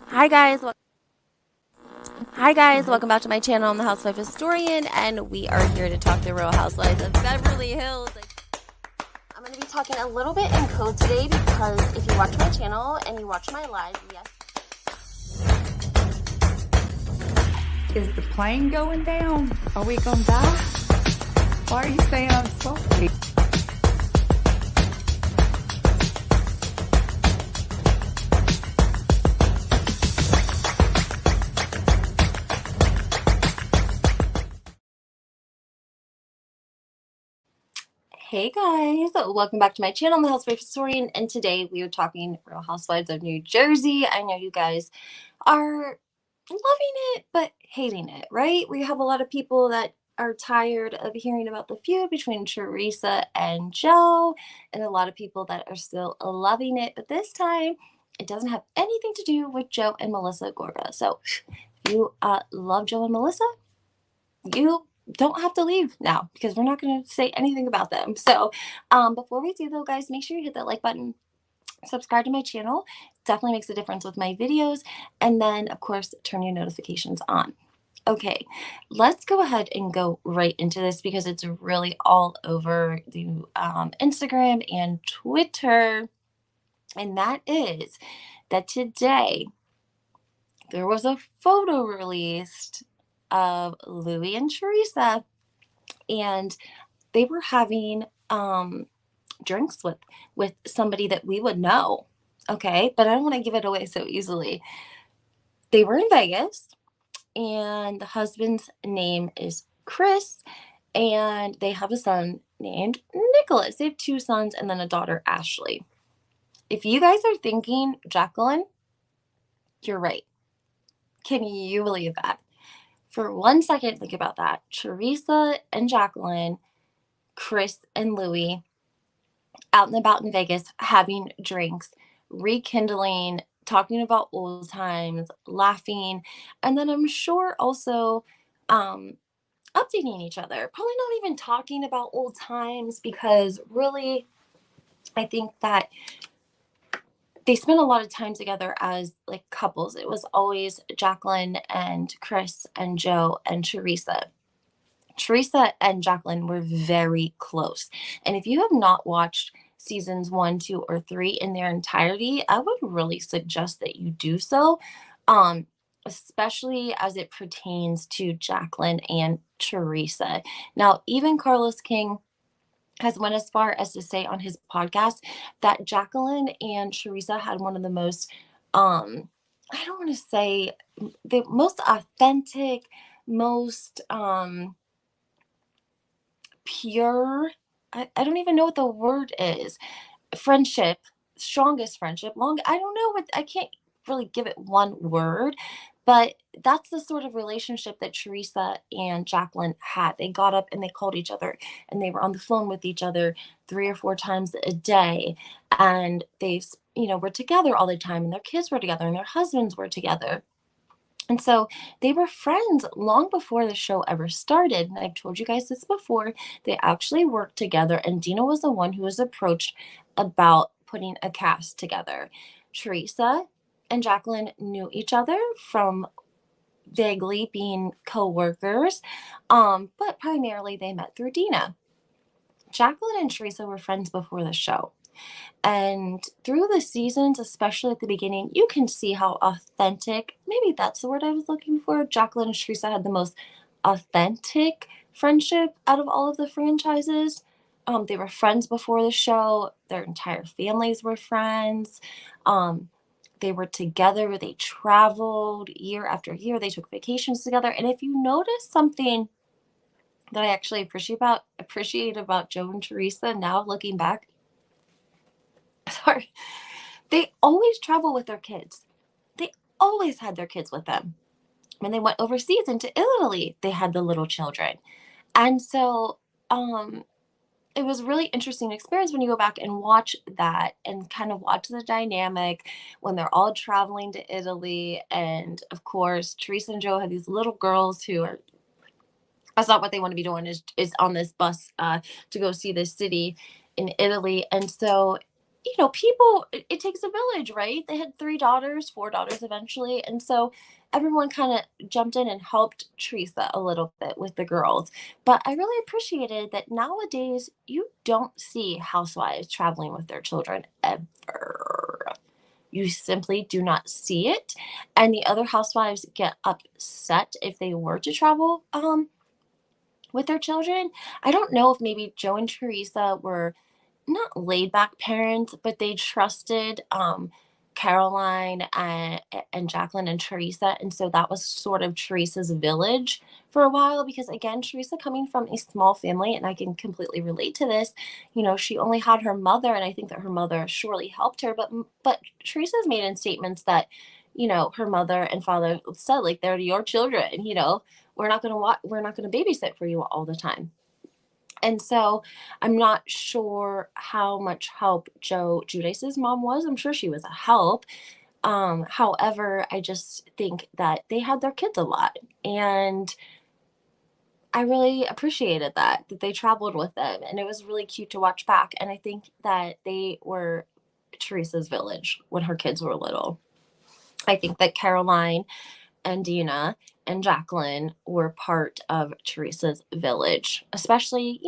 Hi guys, hi guys, welcome back to my channel. I'm the Housewife Historian, and we are here to talk the Real Housewives of Beverly Hills. I'm going to be talking a little bit in code today because if you watch my channel and you watch my live, yes. Is the plane going down? Are we gonna die? Why are you saying I'm salty? Hey guys, welcome back to my channel. I'm the Housewife Historian, and today we are talking Real Housewives of New Jersey. I know you guys are loving it but hating it, right? We have a lot of people that are tired of hearing about the feud between Teresa and Joe, and a lot of people that are still loving it, but this time it doesn't have anything to do with Joe and Melissa Gorga. So if you love Joe and Melissa, you don't have to leave now because we're not going to say anything about them. So before we do though, guys, make sure you hit that like button, subscribe to my channel. Definitely makes a difference with my videos. And then of course, turn your notifications on. Okay, let's go ahead and go right into this because it's really all over the Instagram and Twitter. And that is that today there was a photo released of Louis and Teresa, and they were having drinks with somebody that we would know. Okay, but I don't want to give it away so easily. They were in Vegas, and the husband's name is Chris, and they have a son named Nicholas. They have two sons and then a daughter, Ashley. If you guys are thinking Jacqueline, you're right. Can you believe that? For 1 second, think about that. Teresa and Jacqueline, Chris and Louie, out and about in Vegas having drinks, rekindling, talking about old times, laughing, and then I'm sure also um, updating each other. Probably not even talking about old times because really, I think that they spent a lot of time together as like couples. It was always Jacqueline and Chris and Joe and Teresa. Teresa and Jacqueline were very close. And if you have not watched seasons one, two, or three in their entirety, I would really suggest that you do so, um, especially as it pertains to Jacqueline and Teresa. Now, even Carlos King has went as far as to say on his podcast that Jacqueline and Teresa had one of the most, I don't want to say the most authentic, most pure, I don't even know what the word is, friendship, strongest friendship, long, I don't know what, I can't really give it one word, but that's the sort of relationship that Teresa and Jacqueline had. They got up and they called each other and they were on the phone with each other 3 or 4 times a day, and they, were together all the time, and their kids were together and their husbands were together. And so they were friends long before the show ever started. And I've told you guys this before. They actually worked together, and Dina was the one who was approached about putting a cast together. Teresa and Jacqueline knew each other from vaguely being co-workers, but primarily they met through Dina. Jacqueline and Teresa were friends before the show. And through the seasons, especially at the beginning, you can see how authentic, maybe that's the word I was looking for. Jacqueline and Teresa had the most authentic friendship out of all of the franchises. They were friends before the show, their entire families were friends. They were together, they traveled year after year, they took vacations together. And if you notice something that I actually appreciate about Joe and Teresa now looking back, sorry, they always travel with their kids. They always had their kids with them. When they went overseas into Italy, they had the little children. And so it was really interesting experience when you go back and watch that and kind of watch the dynamic when they're all traveling to Italy. And of course, Teresa and Joe have these little girls who are, that's not what they want to be doing, is on this bus to go see this city in Italy. And so people, it takes a village, right? They had 3 daughters, 4 daughters eventually. And so everyone kind of jumped in and helped Teresa a little bit with the girls. But I really appreciated that nowadays you don't see housewives traveling with their children ever. You simply do not see it. And the other housewives get upset if they were to travel with their children. I don't know if maybe Joe and Teresa were not laid back parents, but they trusted Caroline and Jacqueline and Teresa. And so that was sort of Teresa's village for a while because, again, Teresa coming from a small family, and I can completely relate to this, she only had her mother, and I think that her mother surely helped her. But Teresa's made in statements that, her mother and father said, like, they're your children, we're not going to babysit for you all the time. And so I'm not sure how much help Giudice's mom was. I'm sure she was a help. However, I just think that they had their kids a lot. And I really appreciated that they traveled with them. And it was really cute to watch back. And I think that they were Teresa's village when her kids were little. I think that Caroline and Dina and Jacqueline were part of Teresa's village. Especially,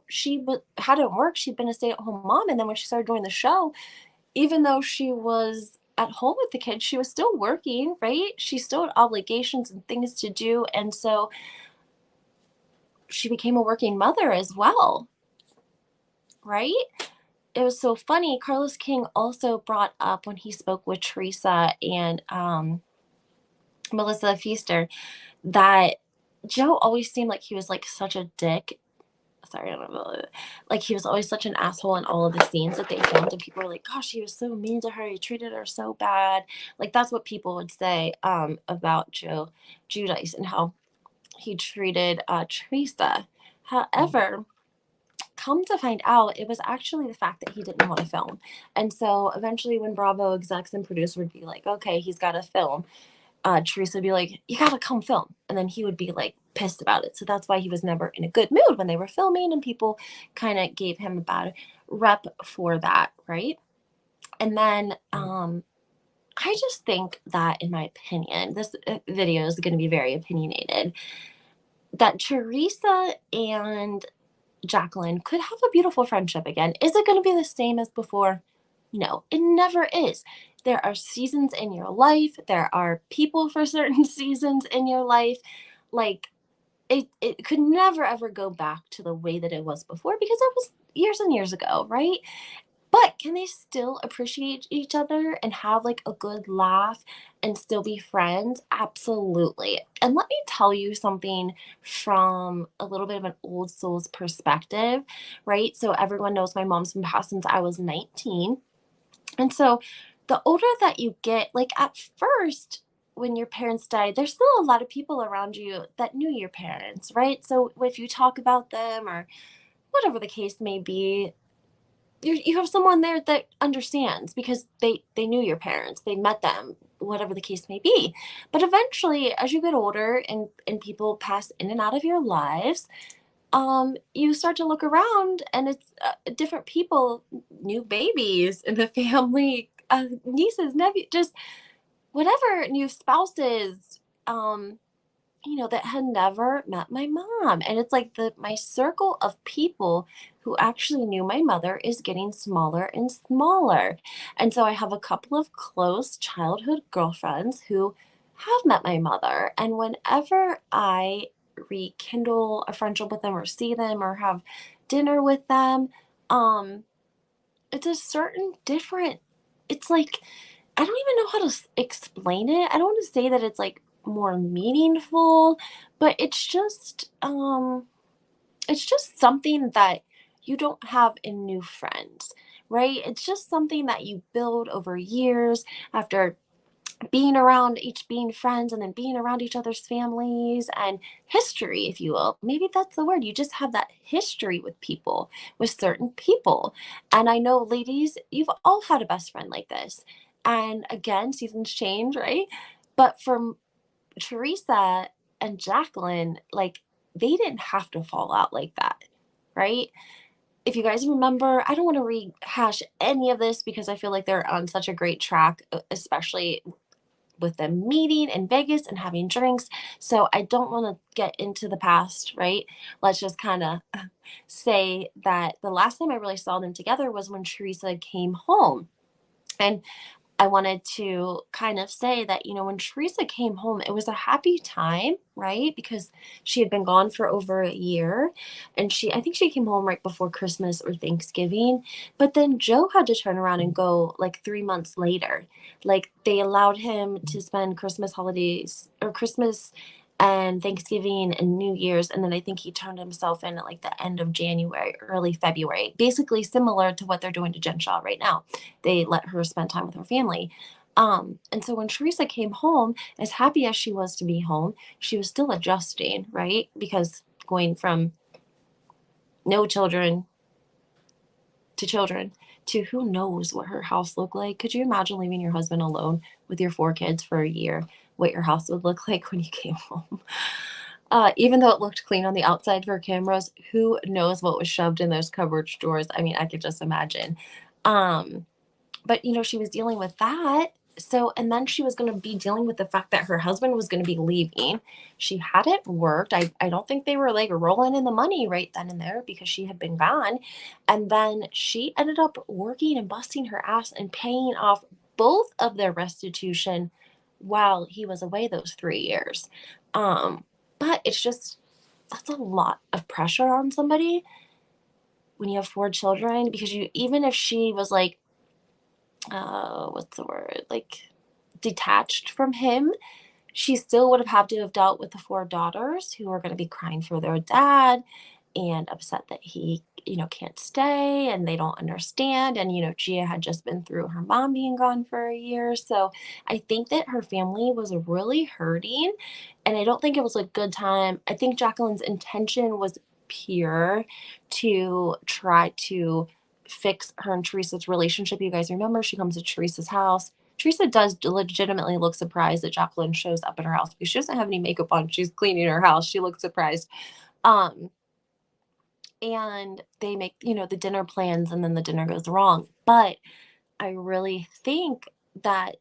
she hadn't worked. She'd been a stay-at-home mom, and then when she started doing the show, even though she was at home with the kids, she was still working, right? She still had obligations and things to do, and so she became a working mother as well, right? It was so funny. Carlos King also brought up when he spoke with Teresa and Melissa Feaster that Joe always seemed like he was like such a dick. Sorry, I don't know. Like he was always such an asshole in all of the scenes that they filmed, and people were like, "Gosh, he was so mean to her. He treated her so bad." Like that's what people would say about Giudice and how he treated Teresa. However, come to find out, it was actually the fact that he didn't want to film, and so eventually, when Bravo execs and producers would be like, "Okay, he's got to film," Teresa would be like, "You gotta come film," and then he would be like pissed about it. So that's why he was never in a good mood when they were filming, and people kind of gave him a bad rep for that, right? And then I just think that, in my opinion, this video is going to be very opinionated. That Teresa and Jacqueline could have a beautiful friendship again. Is it going to be the same as before? No, it never is. There are seasons in your life. There are people for certain seasons in your life. Like it could never ever go back to the way that it was before because it was years and years ago, right? But can they still appreciate each other and have like a good laugh and still be friends? Absolutely. And let me tell you something from a little bit of an old soul's perspective, right? So everyone knows my mom's been passed since I was 19. And so the older that you get, like at first, when your parents died, there's still a lot of people around you that knew your parents, right? So if you talk about them or whatever the case may be, you have someone there that understands because they knew your parents, they met them, whatever the case may be. But eventually, as you get older and people pass in and out of your lives, you start to look around and it's different people, new babies in the family, nieces, nephews, just whatever, new spouses, that had never met my mom. And it's like my circle of people who actually knew my mother is getting smaller and smaller. And so I have a couple of close childhood girlfriends who have met my mother. And whenever I rekindle a friendship with them or see them or have dinner with them, it's a certain different, it's like, I don't even know how to explain it. I don't want to say that it's like more meaningful, but it's just something that you don't have in new friends, right? It's just something that you build over years after being friends and then being around each other's families and history, if you will. Maybe that's the word. You just have that history with people, with certain people. And I know, ladies, you've all had a best friend like this. And again, seasons change, right? But for Teresa and Jacqueline, like, they didn't have to fall out like that, right? if you guys remember, I don't want to rehash any of this because I feel like they're on such a great track, especially with them meeting in Vegas and having drinks. So I don't want to get into the past, right? Let's just kind of say that the last time I really saw them together was when Teresa came home. And I wanted to kind of say that, when Teresa came home, it was a happy time, right? Because she had been gone for over a year. And I think she came home right before Christmas or Thanksgiving. But then Joe had to turn around and go like 3 months later. Like they allowed him to spend Christmas holidays or Christmas and Thanksgiving and New Year's. And then I think he turned himself in at like the end of January, early February, basically similar to what they're doing to Jen Shaw right now. They let her spend time with her family. And so when Teresa came home, as happy as she was to be home, she was still adjusting, right? Because going from no children to children to who knows what her house looked like. Could you imagine leaving your husband alone with your 4 kids for a year? What your house would look like when you came home? Even though it looked clean on the outside for cameras, who knows what was shoved in those cupboard drawers? I mean, I could just imagine. But she was dealing with that. So, and then she was going to be dealing with the fact that her husband was going to be leaving. She hadn't worked. I don't think they were like rolling in the money right then and there because she had been gone. And then she ended up working and busting her ass and paying off both of their restitution while he was away those 3 years. But it's just, that's a lot of pressure on somebody when you have 4 children, because even if she was like, what's the word? Like detached from him, she still would have had to have dealt with the 4 daughters who are going to be crying for their dad and upset that he, can't stay and they don't understand. And, Gia had just been through her mom being gone for a year. So I think that her family was really hurting. And I don't think it was a good time. I think Jacqueline's intention was pure to try to fix her and Teresa's relationship. You guys remember she comes to Teresa's house. Teresa does legitimately look surprised that Jacqueline shows up at her house because she doesn't have any makeup on. She's cleaning her house. She looks surprised. And they make, the dinner plans and then the dinner goes wrong. But I really think that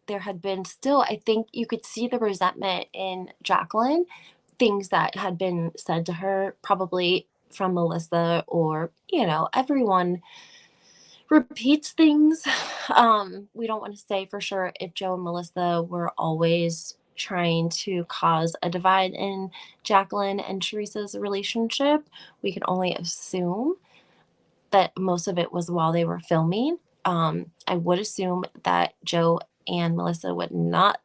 there had been still, I think you could see the resentment in Jacqueline, things that had been said to her, probably from Melissa or, everyone repeats things. We don't want to say for sure if Joe and Melissa were always trying to cause a divide in Jacqueline and Teresa's relationship. We can only assume that most of it was while they were filming. I would assume that Joe and Melissa would not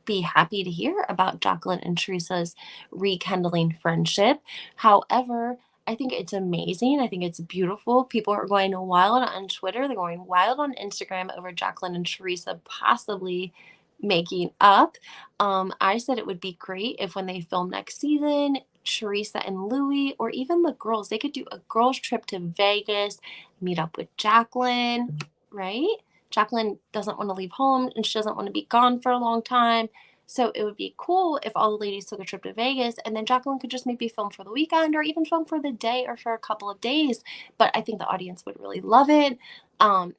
be happy to hear about Jacqueline and Teresa's rekindling friendship. However, I think it's amazing. I think it's beautiful. People are going wild on Twitter. They're going wild on Instagram over Jacqueline and Teresa possibly making up. I said it would be great if when they film next season, Teresa and Louie, or even the girls, they could do a girls' trip to Vegas, meet up with Jacqueline, right? Jacqueline doesn't want to leave home and she doesn't want to be gone for a long time. So it would be cool if all the ladies took a trip to Vegas and then Jacqueline could just maybe film for the weekend or even film for the day or for a couple of days. But I think the audience would really love it.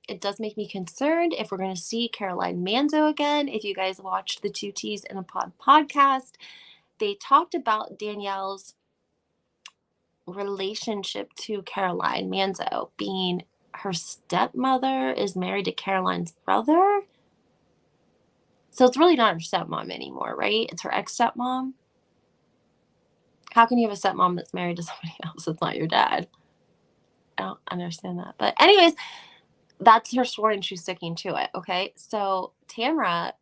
It does make me concerned if we're going to see Caroline Manzo again. If you guys watched the Two T's in a Pod podcast, they talked about Danielle's relationship to Caroline Manzo being her stepmother is married to Caroline's brother. So it's really not her stepmom anymore, right? It's her ex-stepmom. How can you have a stepmom that's married to somebody else that's not your dad? I don't understand that. But anyways, that's her story and she's sticking to it, okay? So Tamra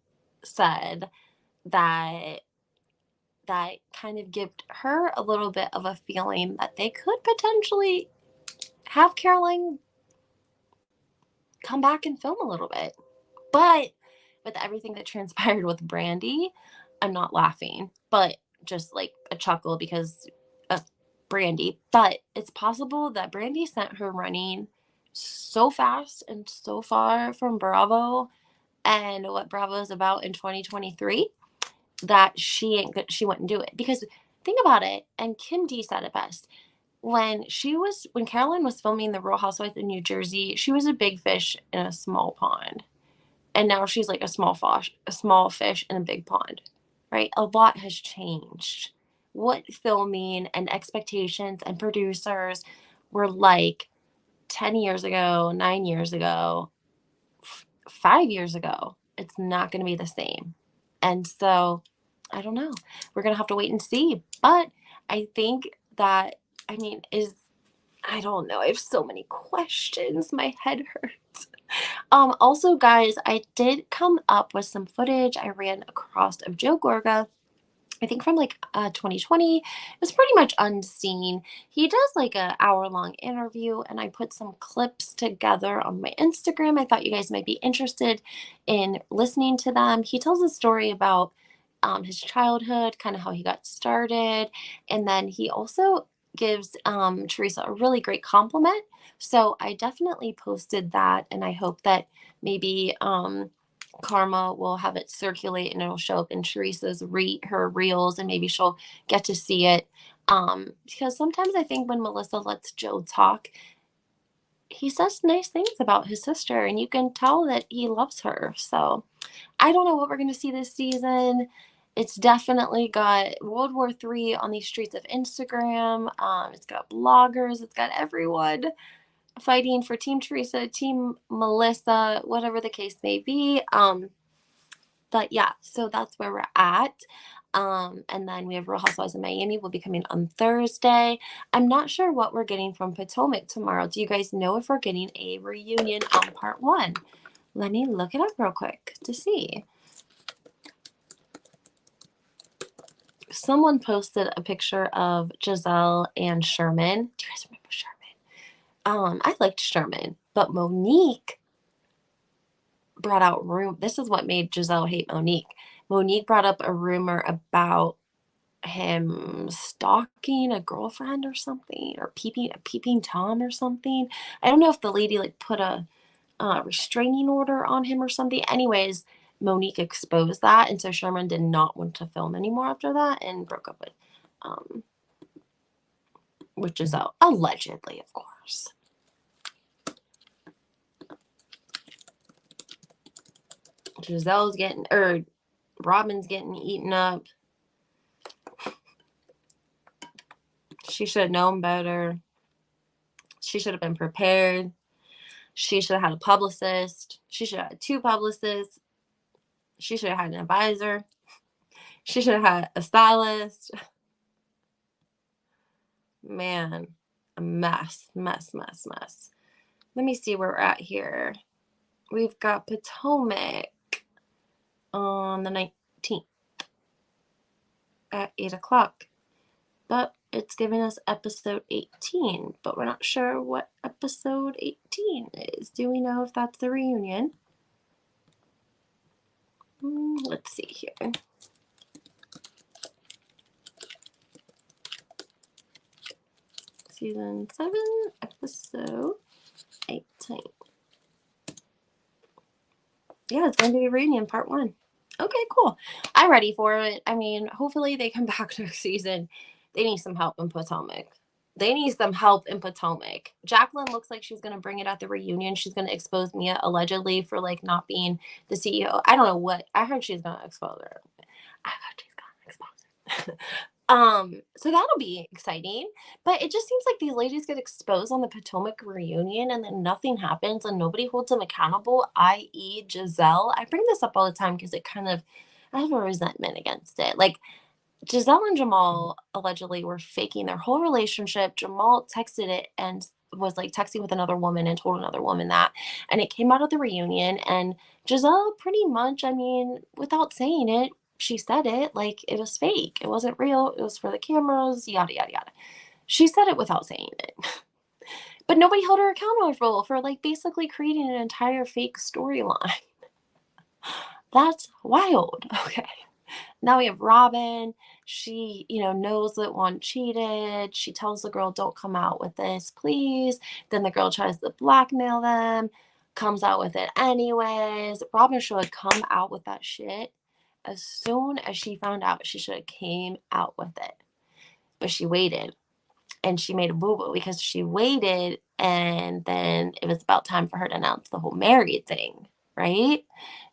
said that kind of gave her a little bit of a feeling that they could potentially have Caroline come back and film a little bit. But with everything that transpired with Brandy, I'm not laughing, but just like a chuckle because of Brandy. But it's possible that Brandy sent her running so fast and so far from Bravo and what Bravo is about in 2023 that she wouldn't do it. Because think about it, and Kim D said it best. when Caroline was filming The Real Housewives of New Jersey, she was a big fish in a small pond. And now she's like a small fish in a big pond, right? A lot has changed. What filming and expectations and producers were like 10 years ago, 9 years ago, 5 years ago, it's not going to be the same. And so I don't know. We're going to have to wait and see. But I think that, I mean, I don't know. I have so many questions. My head hurts. Also, guys, I did come up with some footage I ran across of Joe Gorga, I think from like 2020. It was pretty much unseen. He does like a hour-long interview, and I put some clips together on my Instagram. I thought you guys might be interested in listening to them. He tells a story about his childhood, kind of how he got started, and then he also gives Teresa a really great compliment. So I definitely posted that, and I hope that maybe Karma will have it circulate and it'll show up in Teresa's her reels, and maybe she'll get to see it. Because sometimes I think when Melissa lets Joe talk, he says nice things about his sister, and you can tell that he loves her. So I don't know what we're going to see this season. It's definitely got World War III on these streets of Instagram. It's got bloggers. It's got everyone fighting for Team Teresa, Team Melissa, whatever the case may be. But yeah, so that's where we're at. And then we have Real Housewives of Miami will be coming on Thursday. I'm not sure what we're getting from Potomac tomorrow. Do you guys know if we're getting a reunion on part one? Let me look it up real quick to see. Someone posted a picture of Giselle and Sherman. Do you guys remember Sherman? I liked Sherman, but Monique brought out this is what made Giselle hate Monique. Monique brought up a rumor about him stalking a girlfriend or something, or peeping Tom or something. I don't know if the lady like put a restraining order on him or something. Anyways, Monique exposed that, and so Sherman did not want to film anymore after that and broke up with Giselle, allegedly, of course. Robin's getting eaten up. She should have known better. She should have been prepared. She should have had a publicist. She should have had 2 publicists. She should have had an advisor. She should have had a stylist. Man, a mess. Let me see where we're at here. We've got Potomac on the 19th at 8 o'clock. But it's giving us episode 18, but we're not sure what episode 18 is. Do we know if that's the reunion? Let's see here. Season 7, episode 18. Yeah, it's going to be a reunion, part 1. Okay, cool. I'm ready for it. I mean, hopefully they come back next season. They need some help in Potomac. Jacqueline looks like she's going to bring it at the reunion. She's going to expose Mia allegedly for like not being the CEO. I don't know what. I heard she's going to expose her. So that'll be exciting. But it just seems like these ladies get exposed on the Potomac reunion and then nothing happens and nobody holds them accountable, i.e. Giselle. I bring this up all the time because I have a resentment against it. Like, Giselle and Jamal allegedly were faking their whole relationship. Jamal texted it and was like texting with another woman and told another woman that. And it came out at the reunion. And Giselle pretty much, I mean, without saying it, she said it like it was fake. It wasn't real. It was for the cameras, yada, yada, yada. She said it without saying it. But nobody held her accountable for like basically creating an entire fake storyline. That's wild. Okay. Now we have Robin. She, knows that Juan cheated. She tells the girl, don't come out with this, please. Then the girl tries to blackmail them, comes out with it anyways. Robin should have come out with that shit as soon as she found out. She should have came out with it. But she waited. and she made a boo-boo because she waited, and then it was about time for her to announce the whole married thing, right?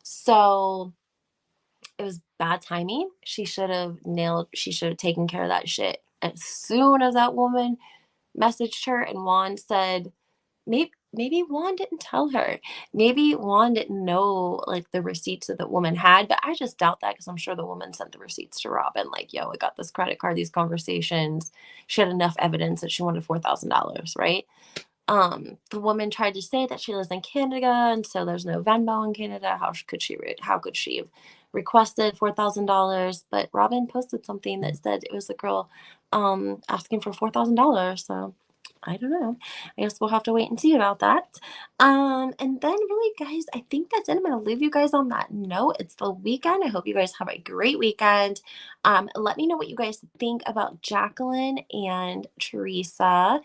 So it was bad timing. She should have taken care of that shit as soon as that woman messaged her and Juan said, maybe Juan didn't tell her. Maybe Juan didn't know like the receipts that the woman had, but I just doubt that because I'm sure the woman sent the receipts to Robin. Like, yo, I got this credit card, these conversations. She had enough evidence that she wanted $4,000, right? The woman tried to say that she lives in Canada and so there's no Venmo in Canada. How could she have requested $4,000? But Robin posted something that said it was a girl asking for $4,000. So I don't know. I guess we'll have to wait and see about that. And then really, guys, I think that's it. I'm gonna leave you guys on that note. It's the weekend. I hope you guys have a great weekend. Let me know what you guys think about Jacqueline and Teresa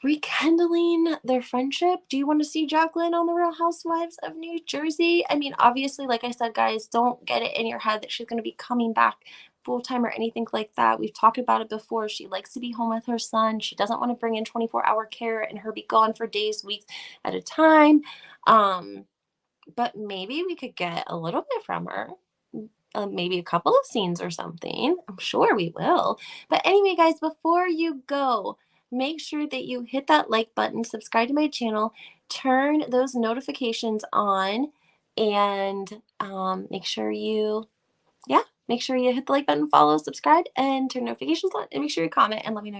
rekindling their friendship. Do you want to see Jacqueline on the Real Housewives of New Jersey? I mean, obviously, like I said, guys, don't get it in your head that she's going to be coming back full time or anything like that. We've talked about it before. She likes to be home with her son. She doesn't want to bring in 24-hour care and her be gone for days, weeks at a time. Um, but maybe we could get a little bit from her. Maybe a couple of scenes or something. I'm sure we will. But anyway, guys, before you go, make sure that you hit that like button, subscribe to my channel, turn those notifications on, and make sure you hit the like button, follow, subscribe, and turn notifications on, and make sure you comment and let me know